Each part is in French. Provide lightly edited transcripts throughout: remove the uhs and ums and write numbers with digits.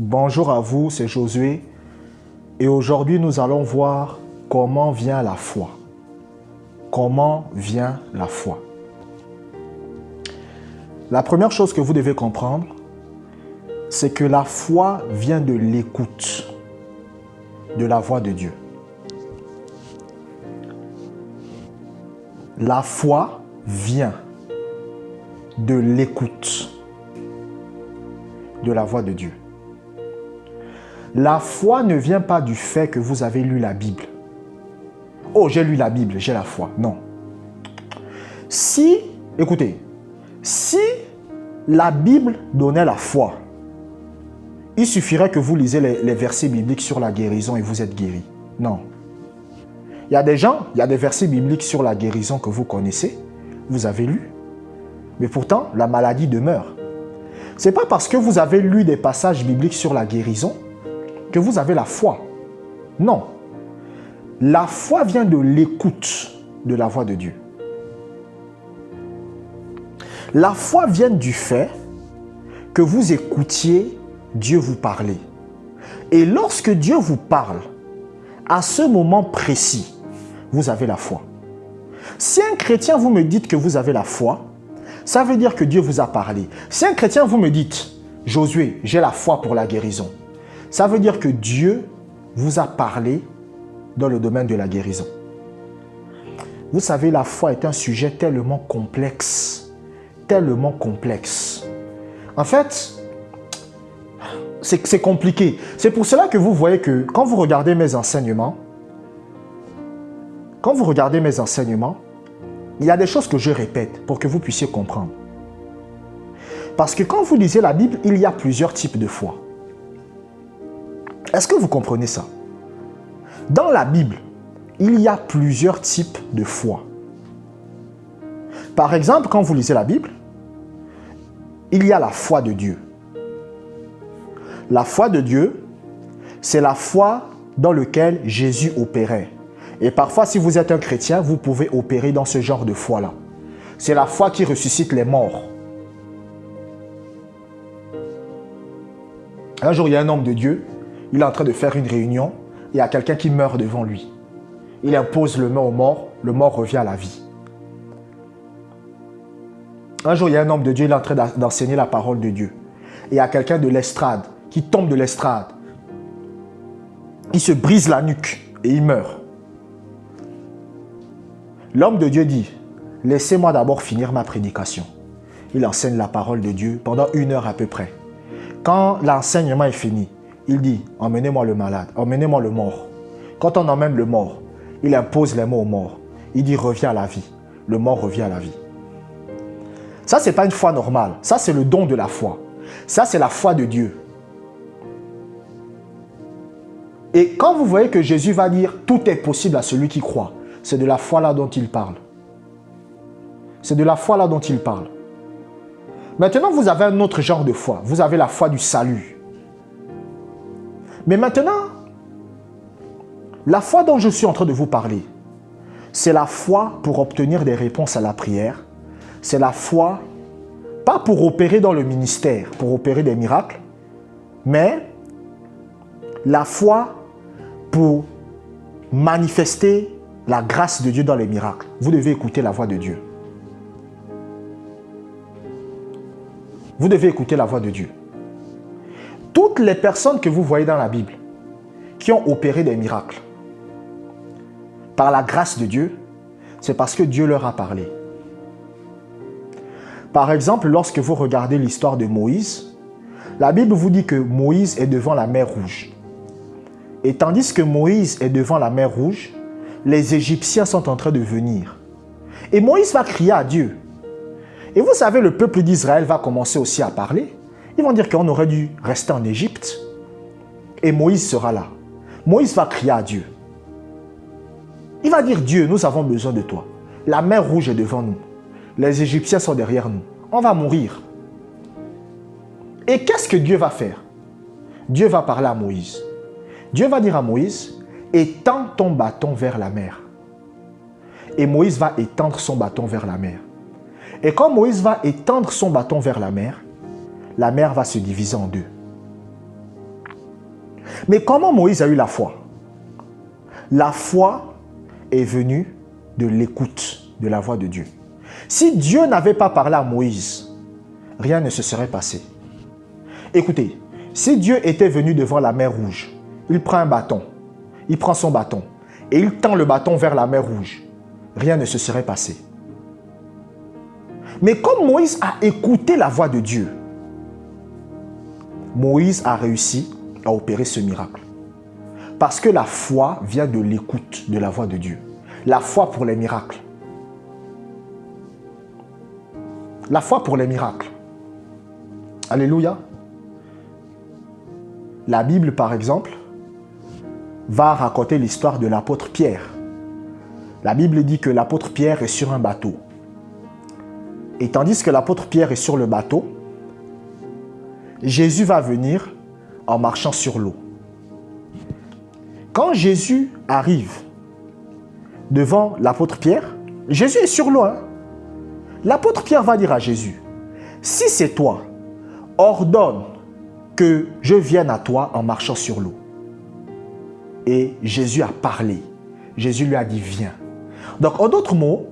Bonjour à vous, c'est Josué et aujourd'hui nous allons voir comment vient la foi. Comment vient la foi? La première chose que vous devez comprendre, c'est que la foi vient de l'écoute de la voix de Dieu. La foi vient de l'écoute de la voix de Dieu. La foi ne vient pas du fait que vous avez lu la Bible. Oh, j'ai lu la Bible, j'ai la foi. Non. Écoutez, si la Bible donnait la foi, il suffirait que vous lisez les versets bibliques sur la guérison et vous êtes guéri. Non. Il y a des gens, il y a des versets bibliques sur la guérison que vous connaissez, vous avez lu, mais pourtant la maladie demeure. Ce n'est pas parce que vous avez lu des passages bibliques sur la guérison que vous avez la foi. Non. La foi vient de l'écoute de la voix de Dieu. La foi vient du fait que vous écoutiez Dieu vous parler. Et lorsque Dieu vous parle, à ce moment précis, vous avez la foi. Si un chrétien, vous me dites que vous avez la foi, ça veut dire que Dieu vous a parlé. Si un chrétien, vous me dites, Josué, j'ai la foi pour la guérison, ça veut dire que Dieu vous a parlé dans le domaine de la guérison. Vous savez, la foi est un sujet tellement complexe. Tellement complexe. En fait, c'est compliqué. C'est pour cela que vous voyez que quand vous regardez mes enseignements, il y a des choses que je répète pour que vous puissiez comprendre. Parce que quand vous lisez la Bible, il y a plusieurs types de foi. Est-ce que vous comprenez ça? Dans la Bible, il y a plusieurs types de foi. Par exemple, quand vous lisez la Bible, il y a la foi de Dieu. La foi de Dieu, c'est la foi dans laquelle Jésus opérait. Et parfois, si vous êtes un chrétien, vous pouvez opérer dans ce genre de foi-là. C'est la foi qui ressuscite les morts. Un jour, il y a un homme de Dieu, il est en train de faire une réunion, il y a quelqu'un qui meurt devant lui. Il impose le mort le mort revient à la vie. Un jour, il y a un homme de Dieu, il est en train d'enseigner la parole de Dieu. Et il y a quelqu'un de l'estrade qui tombe de l'estrade. Il se brise la nuque et il meurt. L'homme de Dieu dit, laissez-moi d'abord finir ma prédication. Il enseigne la parole de Dieu pendant 1 heure à peu près. Quand l'enseignement est fini, il dit, emmenez-moi le malade, emmenez-moi le mort. Quand on emmène le mort, il impose les mots au mort. Il dit, reviens à la vie. Le mort revient à la vie. Ça, ce n'est pas une foi normale. Ça, c'est le don de la foi. Ça, c'est la foi de Dieu. Et quand vous voyez que Jésus va dire, tout est possible à celui qui croit, c'est de la foi là dont il parle. C'est de la foi là dont il parle. Maintenant, vous avez un autre genre de foi. Vous avez la foi du salut. Mais maintenant, la foi dont je suis en train de vous parler, c'est la foi pour obtenir des réponses à la prière. C'est la foi, pas pour opérer dans le ministère, pour opérer des miracles, mais la foi pour manifester la grâce de Dieu dans les miracles. Vous devez écouter la voix de Dieu. Vous devez écouter la voix de Dieu. Toutes les personnes que vous voyez dans la Bible qui ont opéré des miracles, par la grâce de Dieu, c'est parce que Dieu leur a parlé. Par exemple, lorsque vous regardez l'histoire de Moïse, la Bible vous dit que Moïse est devant la mer Rouge. Et tandis que Moïse est devant la mer Rouge, les Égyptiens sont en train de venir. Et Moïse va crier à Dieu. Et vous savez, le peuple d'Israël va commencer aussi à parler. Ils vont dire qu'on aurait dû rester en Égypte. Et Moïse sera là. Moïse va crier à Dieu. Il va dire, Dieu, nous avons besoin de toi. La mer Rouge est devant nous. Les Égyptiens sont derrière nous. On va mourir. Et qu'est-ce que Dieu va faire? Dieu va parler à Moïse. Dieu va dire à Moïse, étends ton bâton vers la mer. Et Moïse va étendre son bâton vers la mer. Et quand Moïse va étendre son bâton vers la mer va se diviser en deux. Mais comment Moïse a eu la foi? La foi est venue de l'écoute de la voix de Dieu. Si Dieu n'avait pas parlé à Moïse, rien ne se serait passé. Écoutez, si Dieu était venu devant la mer Rouge, il prend un bâton, il prend son bâton et il tend le bâton vers la mer Rouge, rien ne se serait passé. Mais comme Moïse a écouté la voix de Dieu, Moïse a réussi à opérer ce miracle. Parce que la foi vient de l'écoute de la voix de Dieu. La foi pour les miracles. La foi pour les miracles. Alléluia. La Bible, par exemple, va raconter l'histoire de l'apôtre Pierre. La Bible dit que l'apôtre Pierre est sur un bateau. Et tandis que l'apôtre Pierre est sur le bateau, Jésus va venir en marchant sur l'eau. Quand Jésus arrive devant l'apôtre Pierre, Jésus est sur l'eau. L'apôtre Pierre va dire à Jésus, si c'est toi, ordonne que je vienne à toi en marchant sur l'eau. Et Jésus a parlé. Jésus lui a dit, viens. Donc, en d'autres mots,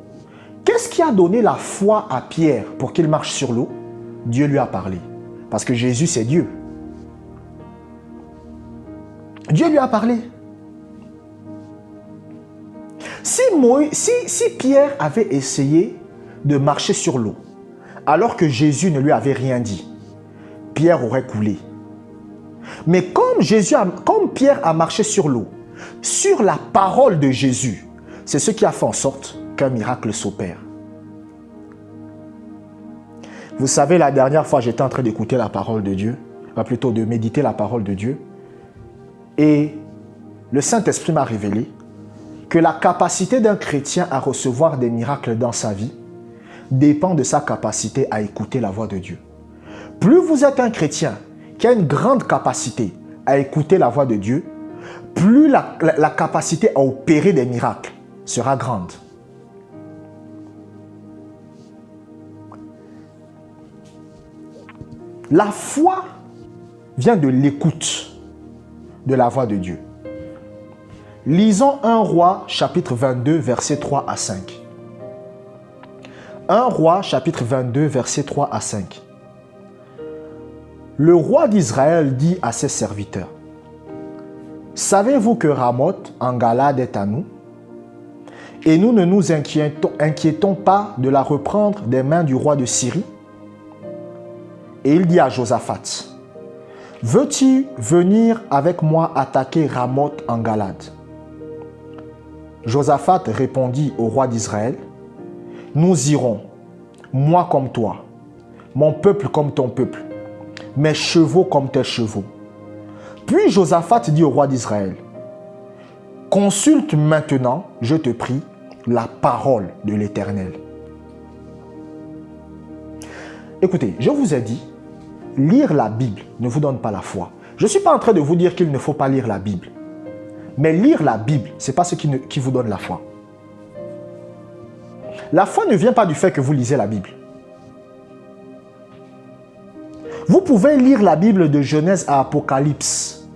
qu'est-ce qui a donné la foi à Pierre pour qu'il marche sur l'eau? Dieu lui a parlé. Parce que Jésus, c'est Dieu. Dieu lui a parlé. Si Pierre avait essayé de marcher sur l'eau, alors que Jésus ne lui avait rien dit, Pierre aurait coulé. Mais comme Pierre a marché sur l'eau, sur la parole de Jésus, c'est ce qui a fait en sorte qu'un miracle s'opère. Vous savez, la dernière fois, j'étais en train d'écouter la parole de Dieu, plutôt de méditer la parole de Dieu, et le Saint-Esprit m'a révélé que la capacité d'un chrétien à recevoir des miracles dans sa vie dépend de sa capacité à écouter la voix de Dieu. Plus vous êtes un chrétien qui a une grande capacité à écouter la voix de Dieu, plus la capacité à opérer des miracles sera grande. La foi vient de l'écoute de la voix de Dieu. Lisons 1 Roi chapitre 22 versets 3 à 5. 1 Roi chapitre 22 versets 3 à 5. Le roi d'Israël dit à ses serviteurs, « Savez-vous que Ramoth en Galade est à nous? Et nous ne nous inquiétons pas de la reprendre des mains du roi de Syrie? » Et il dit à Josaphat, « Veux-tu venir avec moi attaquer Ramoth en Galade? » Josaphat répondit au roi d'Israël, « Nous irons, moi comme toi, mon peuple comme ton peuple, mes chevaux comme tes chevaux. » Puis Josaphat dit au roi d'Israël, « Consulte maintenant, je te prie, la parole de l'Éternel. » Écoutez, je vous ai dit, lire la Bible ne vous donne pas la foi. Je ne suis pas en train de vous dire qu'il ne faut pas lire la Bible. Mais lire la Bible, ce n'est pas ce qui vous donne la foi. La foi ne vient pas du fait que vous lisez la Bible. Vous pouvez lire la Bible de Genèse à Apocalypse.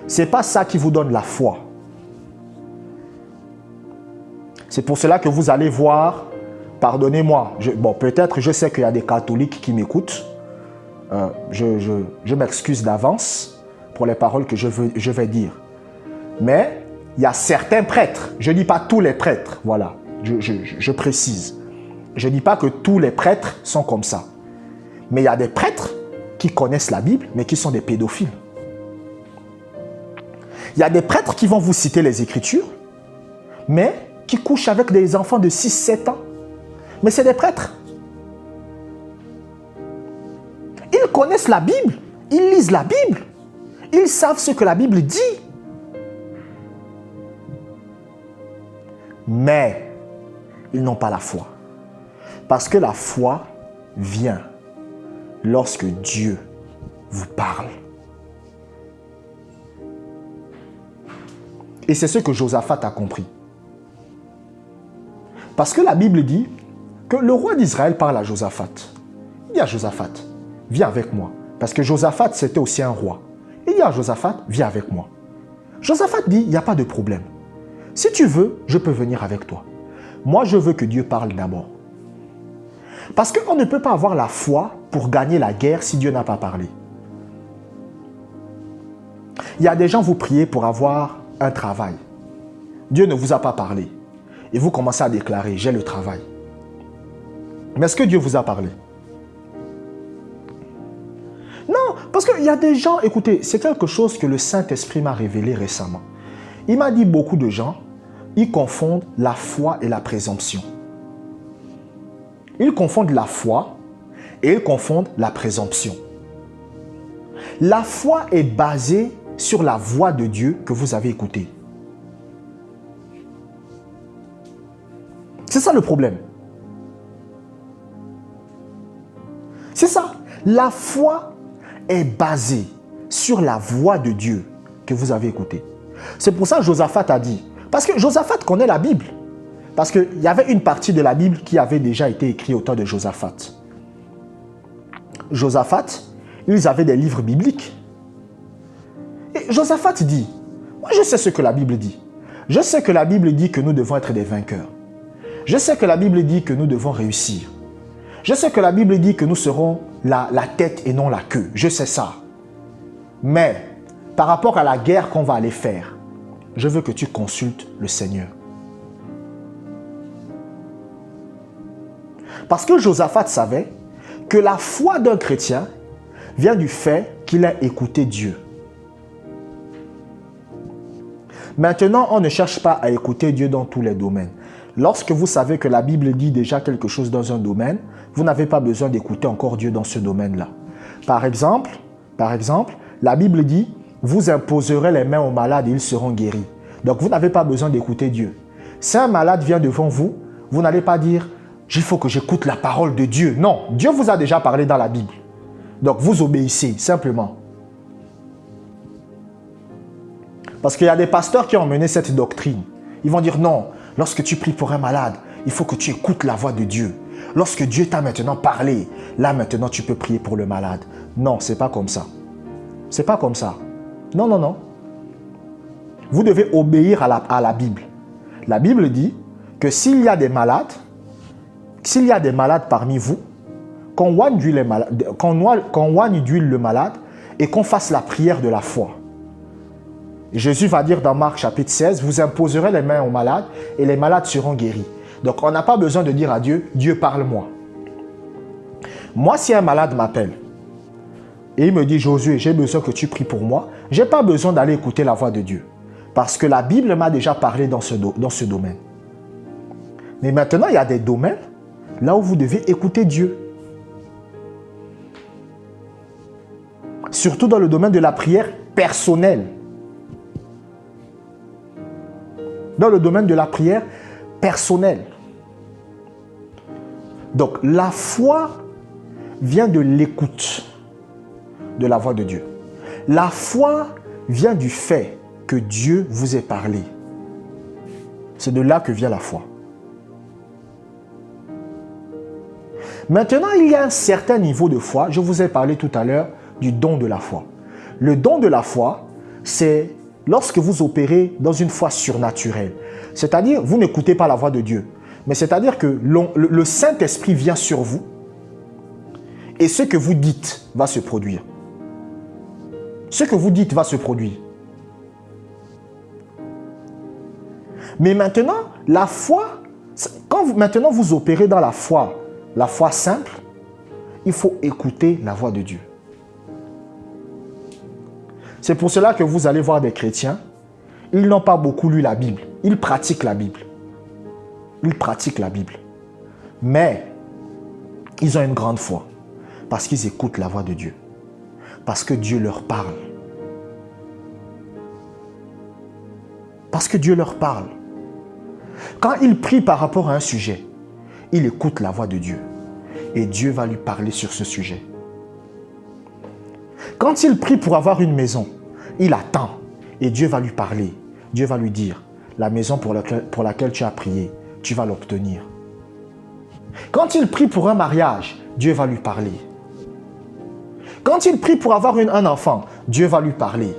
Ce n'est pas ça qui vous donne la foi. C'est pour cela que vous allez voir, pardonnez-moi, peut-être je sais qu'il y a des catholiques qui m'écoutent. Je m'excuse d'avance pour les paroles que je vais dire. Mais il y a certains prêtres, je ne dis pas tous les prêtres, voilà, je précise. Je ne dis pas que tous les prêtres sont comme ça. Mais il y a des prêtres qui connaissent la Bible, mais qui sont des pédophiles. Il y a des prêtres qui vont vous citer les Écritures, mais qui couchent avec des enfants de 6-7 ans. Mais c'est des prêtres. Ils connaissent la Bible, ils lisent la Bible, ils savent ce que la Bible dit. Mais ils n'ont pas la foi. Parce que la foi vient lorsque Dieu vous parle. Et c'est ce que Josaphat a compris. Parce que la Bible dit que le roi d'Israël parle à Josaphat. Il dit à Josaphat, viens avec moi. Parce que Josaphat, c'était aussi un roi. Il dit à Josaphat, viens avec moi. Josaphat dit, il n'y a pas de problème. Si tu veux, je peux venir avec toi. Moi, je veux que Dieu parle d'abord. Parce qu'on ne peut pas avoir la foi pour gagner la guerre si Dieu n'a pas parlé. Il y a des gens, vous priez pour avoir un travail. Dieu ne vous a pas parlé. Et vous commencez à déclarer, j'ai le travail. Mais est-ce que Dieu vous a parlé? Non, parce qu'il y a des gens, écoutez, c'est quelque chose que le Saint-Esprit m'a révélé récemment. Il m'a dit beaucoup de gens, ils confondent la foi et la présomption. Ils confondent la foi et ils confondent la présomption. La foi est basée sur la voix de Dieu que vous avez écoutée. C'est ça le problème. C'est ça. La foi est basée sur la voix de Dieu que vous avez écoutée. C'est pour ça que Josaphat a dit. Parce que Josaphat connaît la Bible. Parce qu'il y avait une partie de la Bible qui avait déjà été écrite au temps de Josaphat. Josaphat, ils avaient des livres bibliques. Et Josaphat dit, moi je sais ce que la Bible dit. Je sais que la Bible dit que nous devons être des vainqueurs. Je sais que la Bible dit que nous devons réussir. Je sais que la Bible dit que nous serons la tête et non la queue. Je sais ça. Mais par rapport à la guerre qu'on va aller faire, je veux que tu consultes le Seigneur. Parce que Josaphat savait que la foi d'un chrétien vient du fait qu'il a écouté Dieu. Maintenant, on ne cherche pas à écouter Dieu dans tous les domaines. Lorsque vous savez que la Bible dit déjà quelque chose dans un domaine, vous n'avez pas besoin d'écouter encore Dieu dans ce domaine-là. Par exemple, la Bible dit, vous imposerez les mains aux malades et ils seront guéris. Donc, vous n'avez pas besoin d'écouter Dieu. Si un malade vient devant vous, vous n'allez pas dire, il faut que j'écoute la parole de Dieu. Non, Dieu vous a déjà parlé dans la Bible. Donc, vous obéissez, simplement. Parce qu'il y a des pasteurs qui ont mené cette doctrine. Ils vont dire, non, lorsque tu pries pour un malade, il faut que tu écoutes la voix de Dieu. Lorsque Dieu t'a maintenant parlé, là maintenant tu peux prier pour le malade. Non, c'est pas comme ça. C'est pas comme ça. Non, non, non. Vous devez obéir à la Bible. La Bible dit que s'il y a des malades parmi vous, qu'on oigne d'huile le malade et qu'on fasse la prière de la foi. Jésus va dire dans Marc chapitre 16, vous imposerez les mains aux malades et les malades seront guéris. Donc on n'a pas besoin de dire à Dieu, Dieu parle-moi. Moi, si un malade m'appelle et il me dit, Josué, j'ai besoin que tu pries pour moi, je n'ai pas besoin d'aller écouter la voix de Dieu. Parce que la Bible m'a déjà parlé dans ce domaine. Mais maintenant, il y a des domaines là où vous devez écouter Dieu. Surtout dans le domaine de la prière personnelle. Dans le domaine de la prière personnelle. Donc, la foi vient de l'écoute de la voix de Dieu. La foi vient du fait que Dieu vous ait parlé. C'est de là que vient la foi. Maintenant, il y a un certain niveau de foi. Je vous ai parlé tout à l'heure du don de la foi. Le don de la foi, c'est lorsque vous opérez dans une foi surnaturelle. C'est-à-dire, vous n'écoutez pas la voix de Dieu. Mais c'est-à-dire que le Saint-Esprit vient sur vous et ce que vous dites va se produire. Ce que vous dites va se produire. Mais maintenant, la foi, quand maintenant vous opérez dans la foi simple, il faut écouter la voix de Dieu. C'est pour cela que vous allez voir des chrétiens, ils n'ont pas beaucoup lu la Bible. Ils pratiquent la Bible. Ils pratiquent la Bible. Mais ils ont une grande foi parce qu'ils écoutent la voix de Dieu. Parce que Dieu leur parle. Parce que Dieu leur parle. Quand ils prient par rapport à un sujet, ils écoutent la voix de Dieu. Et Dieu va lui parler sur ce sujet. Quand il prie pour avoir une maison, il attend et Dieu va lui parler. Dieu va lui dire, la maison pour laquelle tu as prié, tu vas l'obtenir. Quand il prie pour un mariage, Dieu va lui parler. Quand il prie pour avoir un enfant, Dieu va lui parler.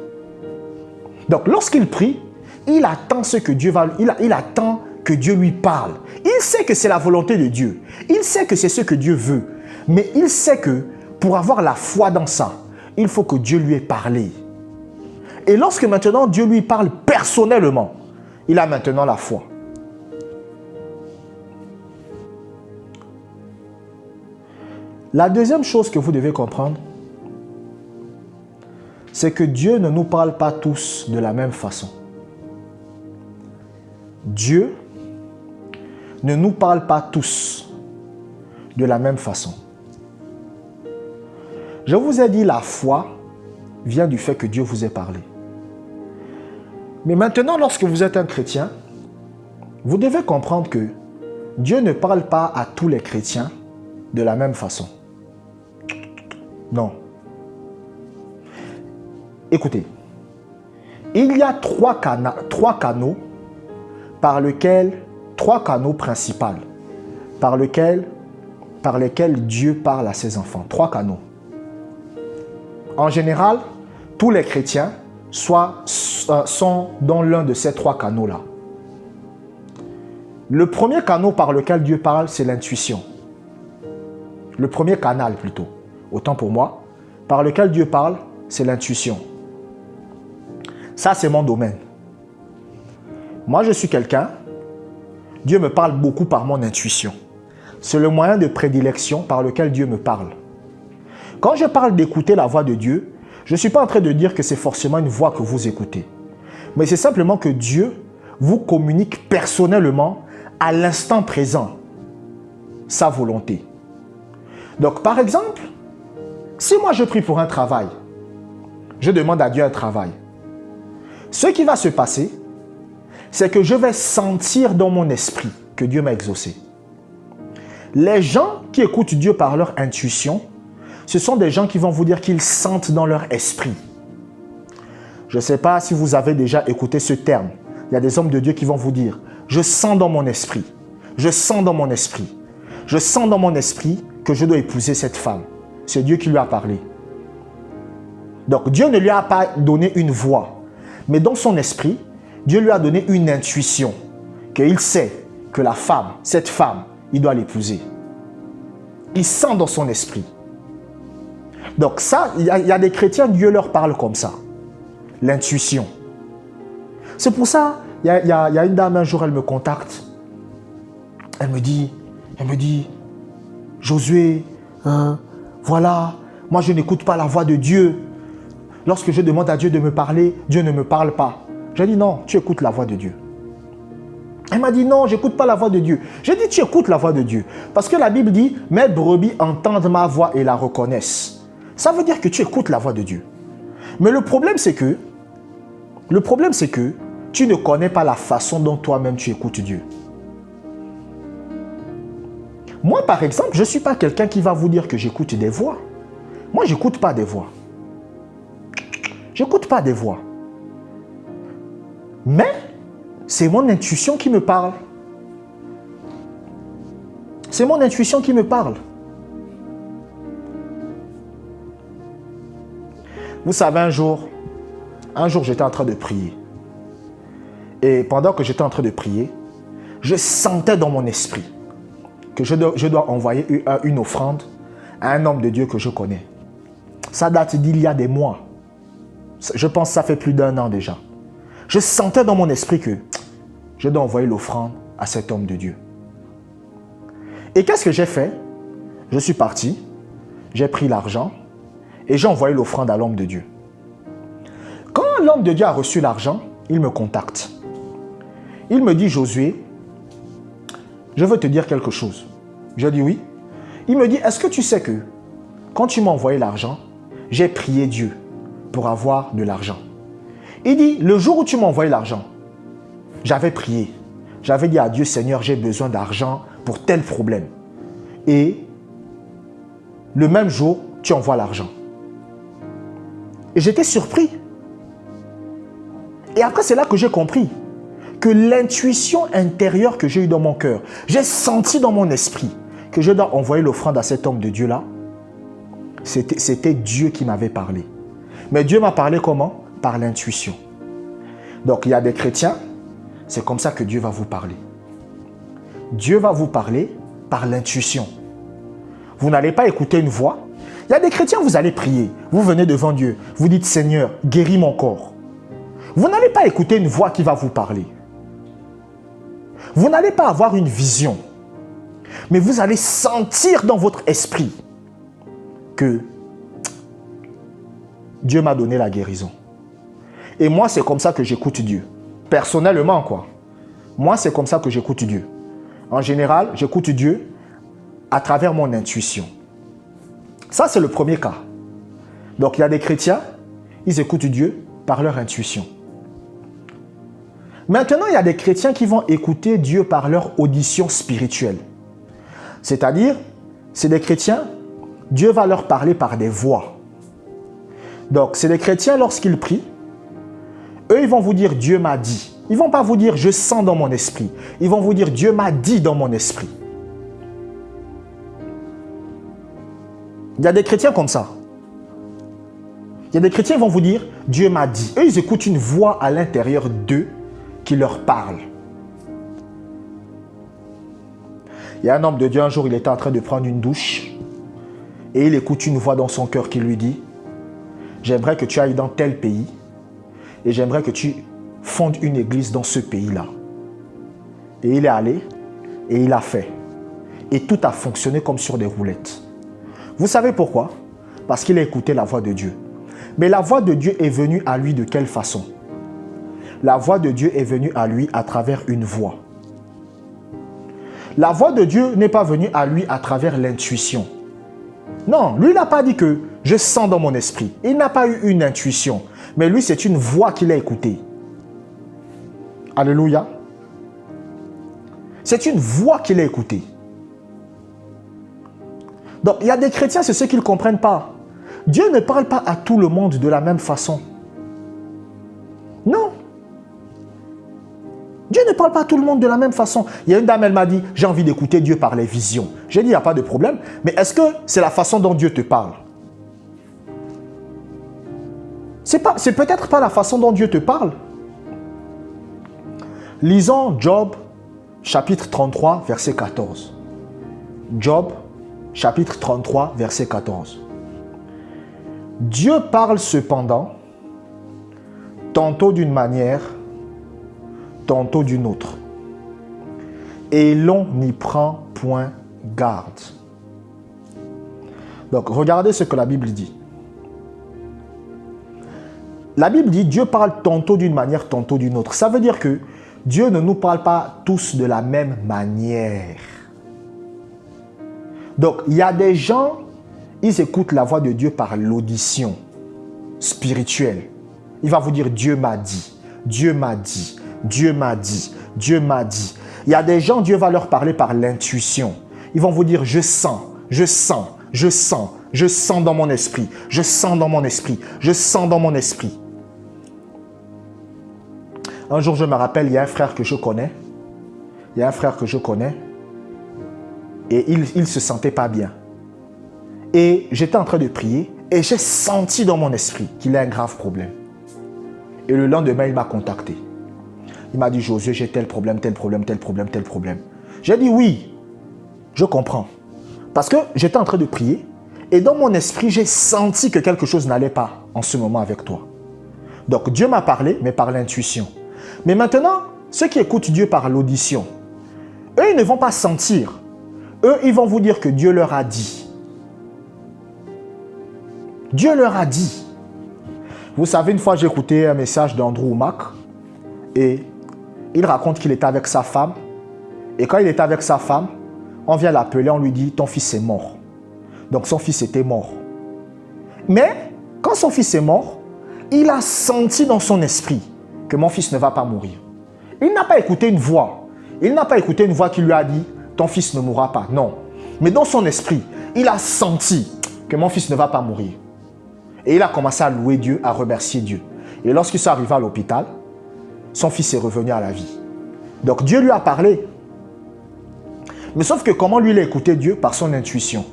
Donc, lorsqu'il prie, il attend ce que Dieu va... Il attend que Dieu lui parle. Il sait que c'est la volonté de Dieu. Il sait que c'est ce que Dieu veut. Mais il sait que pour avoir la foi dans ça, il faut que Dieu lui ait parlé. Et lorsque maintenant Dieu lui parle personnellement, il a maintenant la foi. La deuxième chose que vous devez comprendre, c'est que Dieu ne nous parle pas tous de la même façon. Dieu ne nous parle pas tous de la même façon. Je vous ai dit, la foi vient du fait que Dieu vous ait parlé. Mais maintenant, lorsque vous êtes un chrétien, vous devez comprendre que Dieu ne parle pas à tous les chrétiens de la même façon. Non. Écoutez, il y a trois canaux principaux par lesquels Dieu parle à ses enfants. 3 canaux. En général, tous les chrétiens sont dans l'un de ces 3 canaux-là. Le premier canal par lequel Dieu parle, c'est l'intuition. Le premier canal plutôt, autant pour moi, par lequel Dieu parle, c'est l'intuition. Ça, c'est mon domaine. Moi, je suis quelqu'un, Dieu me parle beaucoup par mon intuition. C'est le moyen de prédilection par lequel Dieu me parle. Quand je parle d'écouter la voix de Dieu, je ne suis pas en train de dire que c'est forcément une voix que vous écoutez. Mais c'est simplement que Dieu vous communique personnellement, à l'instant présent, sa volonté. Donc, par exemple, si moi je prie pour un travail, je demande à Dieu un travail. Ce qui va se passer, c'est que je vais sentir dans mon esprit que Dieu m'a exaucé. Les gens qui écoutent Dieu par leur intuition, ce sont des gens qui vont vous dire qu'ils sentent dans leur esprit. Je ne sais pas si vous avez déjà écouté ce terme. Il y a des hommes de Dieu qui vont vous dire « Je sens dans mon esprit, je sens dans mon esprit, je sens dans mon esprit que je dois épouser cette femme. » C'est Dieu qui lui a parlé. Donc Dieu ne lui a pas donné une voix, mais dans son esprit, Dieu lui a donné une intuition, qu'il sait que la femme, cette femme, il doit l'épouser. Il sent dans son esprit. Donc ça, il y a des chrétiens, Dieu leur parle comme ça. L'intuition. C'est pour ça, il y a une dame, un jour, elle me contacte. Elle me dit, Josué, voilà, moi je n'écoute pas la voix de Dieu. Lorsque je demande à Dieu de me parler, Dieu ne me parle pas. J'ai dit non, tu écoutes la voix de Dieu. Elle m'a dit non, j'écoute pas la voix de Dieu. J'ai dit tu écoutes la voix de Dieu. Parce que la Bible dit, mes brebis entendent ma voix et la reconnaissent. Ça veut dire que tu écoutes la voix de Dieu. Mais le problème c'est que tu ne connais pas la façon dont toi-même tu écoutes Dieu. Moi par exemple, je ne suis pas quelqu'un qui va vous dire que j'écoute des voix. Moi je n'écoute pas des voix. J'écoute pas des voix. Mais c'est mon intuition qui me parle. C'est mon intuition qui me parle. Vous savez, un jour j'étais en train de prier. Et pendant que j'étais en train de prier, je sentais dans mon esprit que je dois envoyer une offrande à un homme de Dieu que je connais. Ça date d'il y a des mois. Je pense que ça fait plus d'1 an déjà. Je sentais dans mon esprit que je dois envoyer l'offrande à cet homme de Dieu. Et qu'est-ce que j'ai fait? Je suis parti, j'ai pris l'argent et j'ai envoyé l'offrande à l'homme de Dieu. Quand l'homme de Dieu a reçu l'argent, il me contacte. Il me dit, Josué, je veux te dire quelque chose. Je dis oui. Il me dit, est-ce que tu sais que quand tu m'as envoyé l'argent, j'ai prié Dieu pour avoir de l'argent. Il dit, le jour où tu m'as envoyé l'argent, j'avais prié. J'avais dit à Dieu, Seigneur, j'ai besoin d'argent pour tel problème. Et le même jour, tu envoies l'argent. Et j'étais surpris. Et après, c'est là que j'ai compris que l'intuition intérieure que j'ai eue dans mon cœur, j'ai senti dans mon esprit que je dois envoyer l'offrande à cet homme de Dieu-là. C'était Dieu qui m'avait parlé. Mais Dieu m'a parlé comment? Par l'intuition. Donc, il y a des chrétiens, c'est comme ça que Dieu va vous parler. Dieu va vous parler par l'intuition. Vous n'allez pas écouter une voix. Il y a des chrétiens, vous allez prier. Vous venez devant Dieu. Vous dites, Seigneur, guéris mon corps. Vous n'allez pas écouter une voix qui va vous parler. Vous n'allez pas avoir une vision. Mais vous allez sentir dans votre esprit que Dieu m'a donné la guérison. Et moi, c'est comme ça que j'écoute Dieu. Personnellement, quoi. Moi, c'est comme ça que j'écoute Dieu. En général, j'écoute Dieu à travers mon intuition. Ça, c'est le premier cas. Donc, il y a des chrétiens, ils écoutent Dieu par leur intuition. Maintenant, il y a des chrétiens qui vont écouter Dieu par leur audition spirituelle. C'est-à-dire, c'est des chrétiens, Dieu va leur parler par des voix. Donc, c'est des chrétiens, lorsqu'ils prient, eux, ils vont vous dire « Dieu m'a dit ». Ils ne vont pas vous dire « je sens dans mon esprit ». Ils vont vous dire « Dieu m'a dit dans mon esprit ». Il y a des chrétiens comme ça. Il y a des chrétiens qui vont vous dire « Dieu m'a dit ». Eux, ils écoutent une voix à l'intérieur d'eux qui leur parle. Il y a un homme de Dieu, un jour, il était en train de prendre une douche et il écoute une voix dans son cœur qui lui dit « J'aimerais que tu ailles dans tel pays et j'aimerais que tu fondes une église dans ce pays-là. » Et il est allé et il a fait. Et tout a fonctionné comme sur des roulettes. Vous savez pourquoi? Parce qu'il a écouté la voix de Dieu. Mais la voix de Dieu est venue à lui de quelle façon? La voix de Dieu est venue à lui à travers une voix. La voix de Dieu n'est pas venue à lui à travers l'intuition. Non, lui, il n'a pas dit que je sens dans mon esprit. Il n'a pas eu une intuition. Mais lui, c'est une voix qu'il a écoutée. Alléluia. C'est une voix qu'il a écoutée. Donc, il y a des chrétiens, c'est ceux qui ne comprennent pas. Dieu ne parle pas à tout le monde de la même façon. Non. Dieu ne parle pas à tout le monde de la même façon. Il y a une dame, elle m'a dit, j'ai envie d'écouter Dieu par les visions. J'ai dit, il n'y a pas de problème. Mais est-ce que c'est la façon dont Dieu te parle? C'est peut-être pas la façon dont Dieu te parle. Lisons Job, chapitre 33, verset 14. Job, chapitre 33, verset 14. Dieu parle cependant, tantôt d'une manière, tantôt d'une autre. Et l'on n'y prend point garde. Donc, regardez ce que la Bible dit. La Bible dit, Dieu parle tantôt d'une manière, tantôt d'une autre. Ça veut dire que Dieu ne nous parle pas tous de la même manière. Donc, il y a des gens, ils écoutent la voix de Dieu par l'audition spirituelle. Il va vous dire, Dieu m'a dit, Dieu m'a dit, Dieu m'a dit, Dieu m'a dit. Il y a des gens, Dieu va leur parler par l'intuition. Ils vont vous dire, je sens, je sens, je sens, je sens dans mon esprit, je sens dans mon esprit, je sens dans mon esprit. Un jour, je me rappelle, il y a un frère que je connais. Il y a un frère que je connais. Et il ne se sentait pas bien. Et j'étais en train de prier. Et j'ai senti dans mon esprit qu'il a un grave problème. Et le lendemain, il m'a contacté. Il m'a dit, Josué, j'ai tel problème, tel problème, tel problème, tel problème. J'ai dit, oui, je comprends. Parce que j'étais en train de prier. Et dans mon esprit, j'ai senti que quelque chose n'allait pas en ce moment avec toi. Donc, Dieu m'a parlé, mais par l'intuition. Mais maintenant, ceux qui écoutent Dieu par l'audition, eux, ils ne vont pas sentir. Eux, ils vont vous dire que Dieu leur a dit. Dieu leur a dit. Vous savez, une fois, j'ai écouté un message d'Andrew Mack et il raconte qu'il était avec sa femme. Et quand il était avec sa femme, on vient l'appeler, on lui dit, ton fils est mort. Donc, son fils était mort. Mais, quand son fils est mort, il a senti dans son esprit que mon fils ne va pas mourir. Il n'a pas écouté une voix. Il n'a pas écouté une voix qui lui a dit, ton fils ne mourra pas. Non. Mais dans son esprit, il a senti que mon fils ne va pas mourir. Et il a commencé à louer Dieu, à remercier Dieu. Et lorsqu'il s'est arrivé à l'hôpital, son fils est revenu à la vie. Donc Dieu lui a parlé. Mais sauf que comment lui il a écouté Dieu? Par son intuition.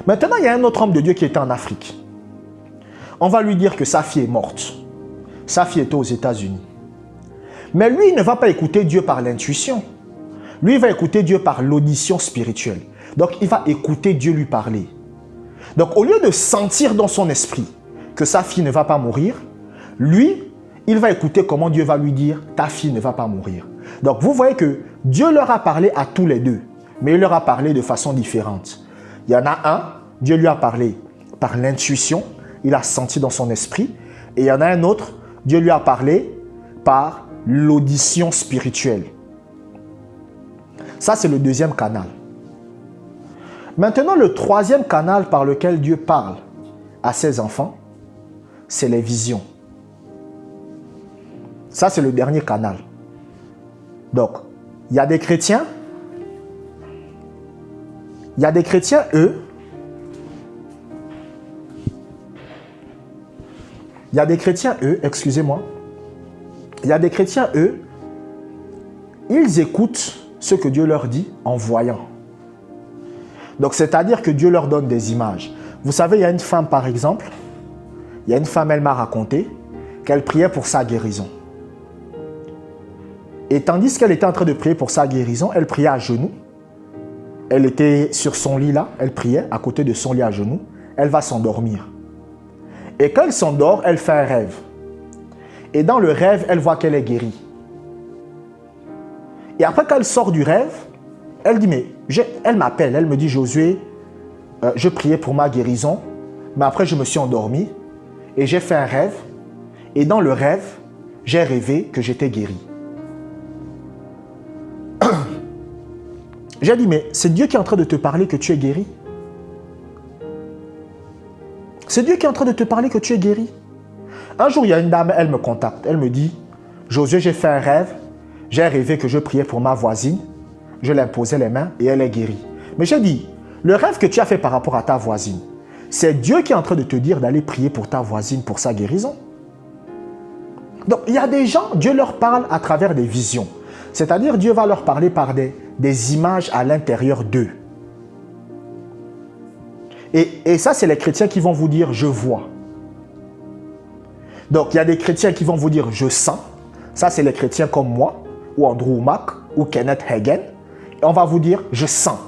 Maintenant, il y a un autre homme de Dieu qui était en Afrique. On va lui dire que sa fille est morte. Sa fille était aux États-Unis. Mais lui, il ne va pas écouter Dieu par l'intuition. Lui, il va écouter Dieu par l'audition spirituelle. Donc, il va écouter Dieu lui parler. Donc, au lieu de sentir dans son esprit que sa fille ne va pas mourir, lui, il va écouter comment Dieu va lui dire « ta fille ne va pas mourir ». Donc, vous voyez que Dieu leur a parlé à tous les deux, mais il leur a parlé de façon différente. Il y en a un, Dieu lui a parlé par l'intuition, il a senti dans son esprit, et il y en a un autre, Dieu lui a parlé par l'audition spirituelle. Ça, c'est le deuxième canal. Maintenant, le troisième canal par lequel Dieu parle à ses enfants, c'est les visions. Ça, c'est le dernier canal. Donc, il y a des chrétiens, eux, ils écoutent ce que Dieu leur dit en voyant. Donc, c'est-à-dire que Dieu leur donne des images. Vous savez, il y a une femme, par exemple, elle m'a raconté qu'elle priait pour sa guérison. Et tandis qu'elle était en train de prier pour sa guérison, elle priait à genoux. Elle était sur son lit là, elle priait à côté de son lit à genoux. Elle va s'endormir. Et quand elle s'endort, elle fait un rêve. Et dans le rêve, elle voit qu'elle est guérie. Et après, quand elle sort du rêve, elle dit, mais elle m'appelle, elle me dit, Josué, je priais pour ma guérison, mais après je me suis endormi et j'ai fait un rêve. Et dans le rêve, j'ai rêvé que j'étais guéri. J'ai dit, mais c'est Dieu qui est en train de te parler que tu es guéri. C'est Dieu qui est en train de te parler que tu es guéri. Un jour, il y a une dame, elle me contacte. Elle me dit, Josué, j'ai fait un rêve. J'ai rêvé que je priais pour ma voisine. Je lui imposais les mains et elle est guérie. Mais j'ai dit, le rêve que tu as fait par rapport à ta voisine, c'est Dieu qui est en train de te dire d'aller prier pour ta voisine pour sa guérison. Donc, il y a des gens, Dieu leur parle à travers des visions. C'est-à-dire, Dieu va leur parler par des images à l'intérieur d'eux. Et ça, c'est les chrétiens qui vont vous dire « je vois ». Donc, il y a des chrétiens qui vont vous dire « je sens ». Ça, c'est les chrétiens comme moi, ou Andrew Mack, ou Kenneth Hagin. Et on va vous dire « je sens ».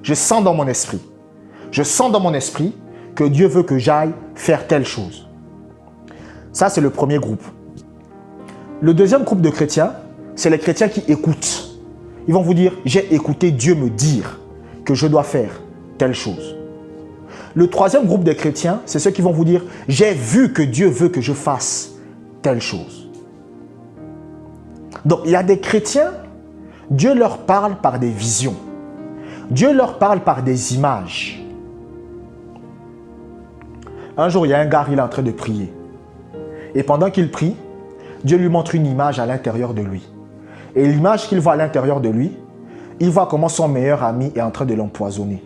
Je sens dans mon esprit. Je sens dans mon esprit que Dieu veut que j'aille faire telle chose. Ça, c'est le premier groupe. Le deuxième groupe de chrétiens, c'est les chrétiens qui écoutent. Ils vont vous dire « j'ai écouté Dieu me dire que je dois faire telle chose ». Le troisième groupe de chrétiens, c'est ceux qui vont vous dire « j'ai vu que Dieu veut que je fasse telle chose ». Donc, il y a des chrétiens, Dieu leur parle par des visions. Dieu leur parle par des images. Un jour, il y a un gars, il est en train de prier. Et pendant qu'il prie, Dieu lui montre une image à l'intérieur de lui. Et l'image qu'il voit à l'intérieur de lui, il voit comment son meilleur ami est en train de l'empoisonner.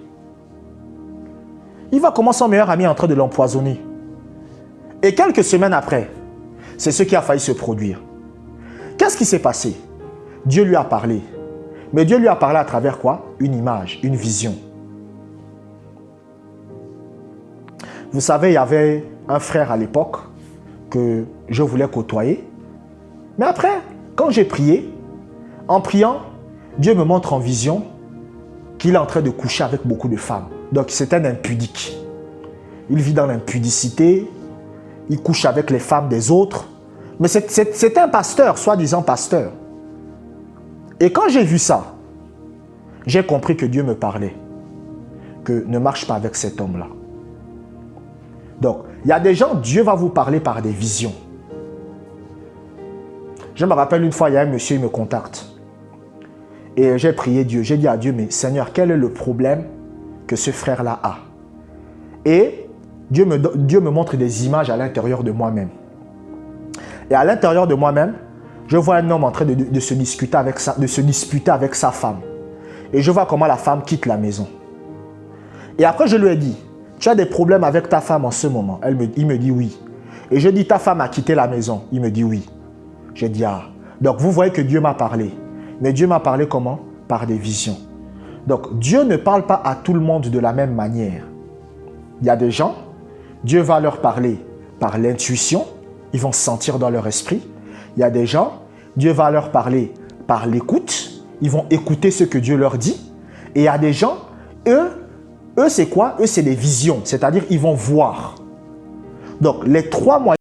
Il voit comment son meilleur ami est en train de l'empoisonner. Et quelques semaines après, c'est ce qui a failli se produire. Qu'est-ce qui s'est passé? Dieu lui a parlé. Mais Dieu lui a parlé à travers quoi? Une image, une vision. Vous savez, il y avait un frère à l'époque que je voulais côtoyer. Mais après, quand j'ai prié, en priant, Dieu me montre en vision qu'il est en train de coucher avec beaucoup de femmes. Donc c'est un impudique. Il vit dans l'impudicité, il couche avec les femmes des autres. Mais c'est un pasteur, soi-disant pasteur. Et quand j'ai vu ça, j'ai compris que Dieu me parlait. Que ne marche pas avec cet homme-là. Donc, il y a des gens, Dieu va vous parler par des visions. Je me rappelle une fois, il y a un monsieur, il me contacte. Et j'ai prié Dieu. J'ai dit à Dieu, mais Seigneur, quel est le problème que ce frère-là a? Et Dieu me montre des images à l'intérieur de moi-même. Et à l'intérieur de moi-même, je vois un homme en train de se disputer avec sa femme. Et je vois comment la femme quitte la maison. Et après, je lui ai dit, tu as des problèmes avec ta femme en ce moment? Il me dit oui. Et je dis, ta femme a quitté la maison? Il me dit oui. J'ai dit, ah. Donc, vous voyez que Dieu m'a parlé. Mais Dieu m'a parlé comment? Par des visions. Donc, Dieu ne parle pas à tout le monde de la même manière. Il y a des gens, Dieu va leur parler par l'intuition. ils vont sentir dans leur esprit. Il y a des gens, Dieu va leur parler par l'écoute. Ils vont écouter ce que Dieu leur dit. Et il y a des gens, eux c'est quoi? Eux, c'est les visions. C'est-à-dire, ils vont voir. Donc, les trois moyens